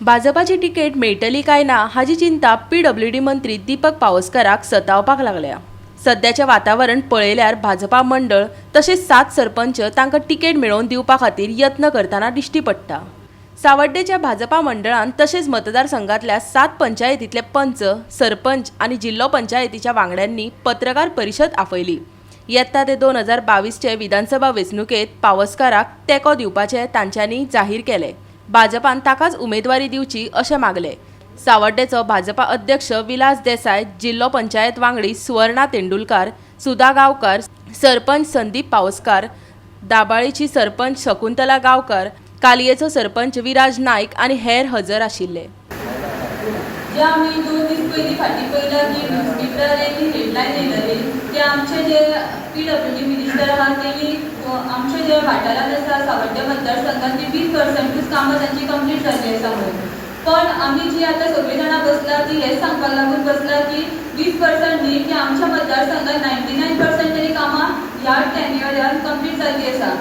भाजपाची तिकेट मेळटली काय ना हाची चिंता PWD मंत्री दीपक पावसकाराक सतावपाक लागल्या। सध्याचे वातावरण पळयल्यार भाजपा मंडळ तसेच 7 सरपंच तांकां तिकेट मेळोवन दिवपा खातीर यत्न करताना दिश्टी पडटा। सावड्डेच्या भाजपा मंडळान तसेच मतदारसंघातल्या 7 पंचायतींतले पंच, सरपंच आणि जिल्लो पंचायतीच्या वांगड्यांनी पत्रकार परिशद आपयली। येता ते 2022चे विधानसभा वेंचणुकेत पावसकाराक तेंको दिवपाचे तांच्यांनी जाहीर केले। भाजपान ताकाच उमेदवारी दिवची अशें मागले। सावड्डेचो भाजपा अध्यक्ष विलास देसाय, जिल्लो पंचायत वांगडी सुवर्णा तेंडुलकार, सुधा गांवकार, सरपंच संदीप पावसकार, दाबाळीची सरपंच शकुंतला गांवकार, कालयेचो सरपंच विराज नायक आणि हेर हजर आशिल्ले। जे आम्ही 2 दीस पयलीं फाटीं पळयला की न्यूजपेपरार एक हेडलायन येयलेली की आमचे जे PWD मिनिस्टर आहा तेणी आमचे जे वाठारांत आसा सावड्डे मतदारसंघात ती 20% कामां तांची कंप्लीट जाल्ली आसा म्हणून। पण आमी जी आतां सगळीं जाणां बसला ती हेच सांगपाक लागून बसला की 20% न्ही की आमच्या मतदारसंघात 99% तरी कामां ह्या टेन्युअरान कंप्लीट जाल्ली आसा।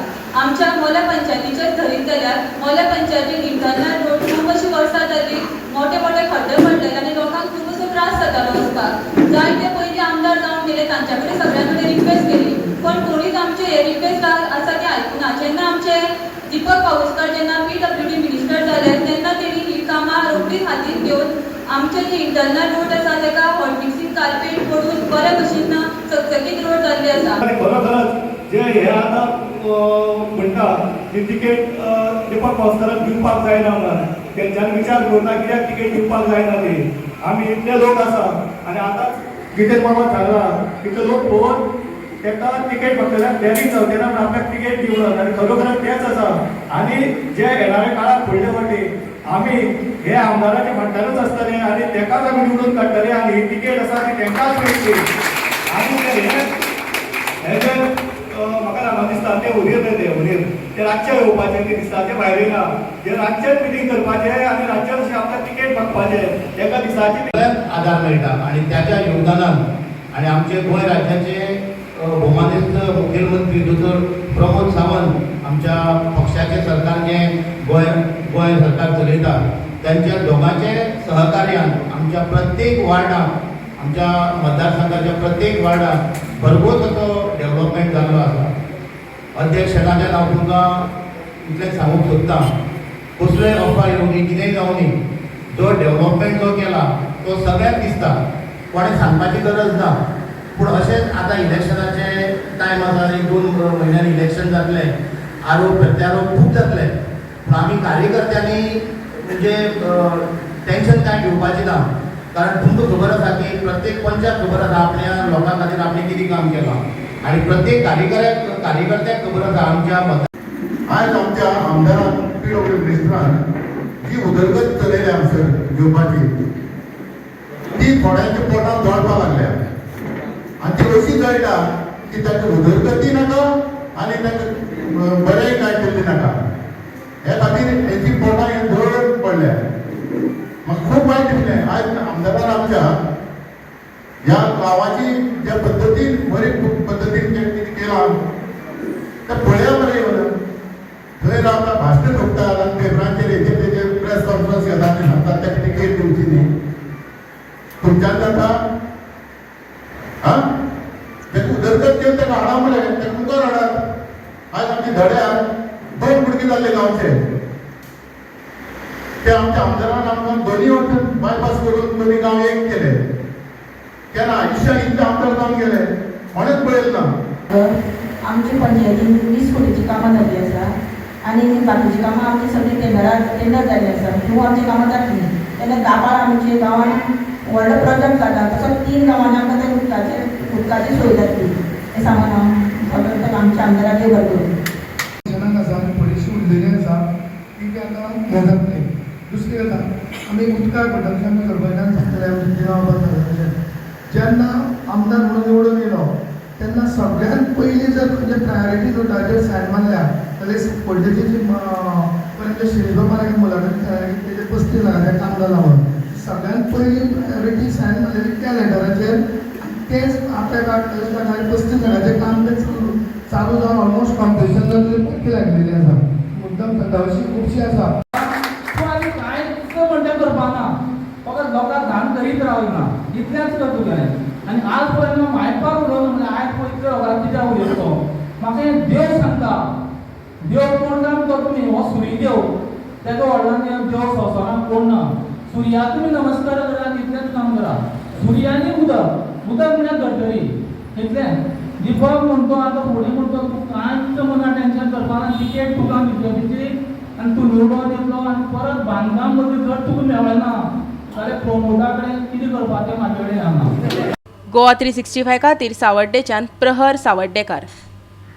आमच्या मोल्या पंचायतीचेच धरीत जाल्यार मोल्या पंचायतीक इंटरनल रोड खूब अशी वर्सां जाली, मोठे मोठे खड्डे पडलेले आनी लोकांक खूब असो त्रास जातालो वचपाक। जायते पयलीं आमदार जावन गेले, तांच्या कडेन सगळ्यां कडेन रिक्वेस्ट केली, पण कोणीच आमचे हे रिक्वेस्ट आसा ते आयकुना। जेन्ना आमचे दीपक पावसकर जेन्ना PWD मिनिस्टर जाले तेन्ना तेणी ही कामां रोखडीच हातीन घेवन आमचे जे इंटरनल रोड आसा ताका हॉटमिक्सिंग कार्पेट पडून बरे भशेन चकचकीत रोड जाल्ले आसा। खरोखरच जे हे आता म्हणटा की तिकेट दीपक पावसकाराक दिवपाक जायना म्हणून तेंच्यांनी विचार करता कित्याक तिकेट दिवपाक जायना ती। आमी इतले लोक आसा आनी आतां कितें बाबा सांगला इतले लोक पळोवन तेका तिकेट मागतल्याक डॅली चवथेना म्हणून आपल्याक तिकेट दिवनात आनी खरोखरच तेच आसा। आनी जे येणाऱ्या काळाक फुडले फावटी आमी हे आमदाराच्या फाटल्यानूच आसतले आनी तेकाच आमी निवडून काडटले आनी ही तिकेट आसा ती तेंकाच मेळटली। आनी हे जे म्हाका लागून दिसता ते उरीर ते रातचे येवपाचे ते दिसता ते भायर येना, जे रातचेच मिटींग करपाचे आनी रातचेच अशें आपल्याक तिकेट मागपाचें एका दिसाची आदार मेळटा आनी त्याच्या योगदानान आनी आमचे गोंय राज्याचे भौमानीय मुखेलमंत्री दोतोर प्रमोद सावंत आमच्या पक्षाचे सरकार जे गोंय सरकार चलयता त्यांच्या दोगांचे सहकार्यान आमच्या प्रत्येक वार्डाक आमच्या मतदारसंघाच्या प्रत्येक वार्डाक भरघोस असो डेव्हलपमेंट जाल्लो आसा। अध्यक्षाचे हांव तुमकां इतलें सांगूंक सोदता, कसलोय अफवा येवनी कितेंय जावनी, जो डेव्हलपमेंट जो केला तो सगळ्यांक दिसता, कोणें सांगपाची गरज ना। पूण अशेंच आतां इलेक्शनाचे टायम आसा आनी 2 म्हयन्यांनी इलेक्शन जातलें, आरोप प्रत्यारोप खूब जातले, पूण आमी कार्यकर्त्यांनी म्हणजे टेन्शन कांय घेवपाचें ना। कारण तुमकां खबर आसा की प्रत्येक पंचाक खबर आसा आपल्या लोकां खातीर आपणें कितें काम केलां आनी प्रत्येक कार्यकर्त्याक खबर आसा आमच्या आज आमच्या आमदारान PWD मिनिस्टरान जी उदरगत चलयल्या हांगसर घेवपाची ती थोड्यांच्या पोटान जळपाक लागल्या आनी ती अशी जळटा की ताची उदरगती नाका आनी ताका बरें कांय केल्लें नाका। हे खातीर हेची पोटां हे जळ पडल्या। म्हाका खूब वायट दिसलें आज आमदारान आमच्या ह्या गांवाची ज्या पद्दतीन बरे पद्दतीन कितें केलां तें पळया मरे येवन थंय रावता भाशणां ठोकतात आनी पेपरांचेर हेचेर तेचेर प्रेस कॉन्फरन्स घेतात आनी सांगतात ताका तिकेट दिवची न्ही। तुमच्यान जाता आं तेका उदरगत केली तेका हाडा मरे तेका मुखार हाडात। आज आमच्या धड्यार 2 कुडके जाल्ले गांवचे ते आमच्या आमदारान आमकां दोनी वटेन बायपास करून दोनी गांव एक केले। केन्ना आयुश्यान इतले आमदार जावन गेले कोणेच पळयलें ना। आमच्या पंचायतीन 20 कोटीची कामां जाल्ली आसा आनी बाकीची कामां आमची सगळी टेंडर जाल्ली आसा। ह्यो आमची कामां जातली तेन्ना दाबाळ आमच्या गांवांत व्हडलो प्रोजेक्ट जाता तसो 3 गांवांनी आमकां ते उदकाची सोय जातली हें सांगून हांव आमच्या आमदाराक देव बरें करूं। थोडीशी उरलेली आसा ती आतां हें जातली। दुसरी गजाल आमी उदकाक बद्दल आमी सरपंचान सांगतले जेन्ना आमदार म्हणून निवडून येयलो तेन्ना सगळ्यात पयलीं जर खंयचे प्रायोरिटी नोटाचेर सायन मारल्या जाल्यार पड्डेची पर्यंत शिरजोमाराक मुलाखत तेजे 35 लाखाचें काम जालां म्हणून सगळ्यात पयलीं प्रायोरिटी सायन मारलेली त्या लेटराचेर तेच आपल्या 35 लाखाचें काम तेच चालू जावन ऑलमोस्ट कॉम्पिटिशन लागलेली आसा। मुद्दम सांगता अशी खुबशी आसा। करीत रावना इतलेंच करतले आनी आज पर्यंत मायपाक उलोवन म्हणजे आयज पळय इतले लोकांक कित्याक उलयतो म्हाका हें देव सांगता देव कोण काम तो तुमी हो सूर्यदेव तेजो व्हडल्यान देव संवसारांत कोण ना सुर्याक तुमी नमस्कार करा इतलेंच काम करा सुर्यानी उदक म्हळ्यार गटरी इतलें दिपक म्हणतो आतां फुडें म्हणतो तूं कांयच मना टेंशन करपा ना टिकेट तुका भितरची आनी तूं निवडून येतलो आनी परत बांदकाम मदीं जर तुका मेळना जाल्यार प्रमोटा कडेन कितें करपाचें म्हाजे कडेन हांगा गोवा 365 खातीर सावड्डेच्यान प्रहर सावड्डेकार.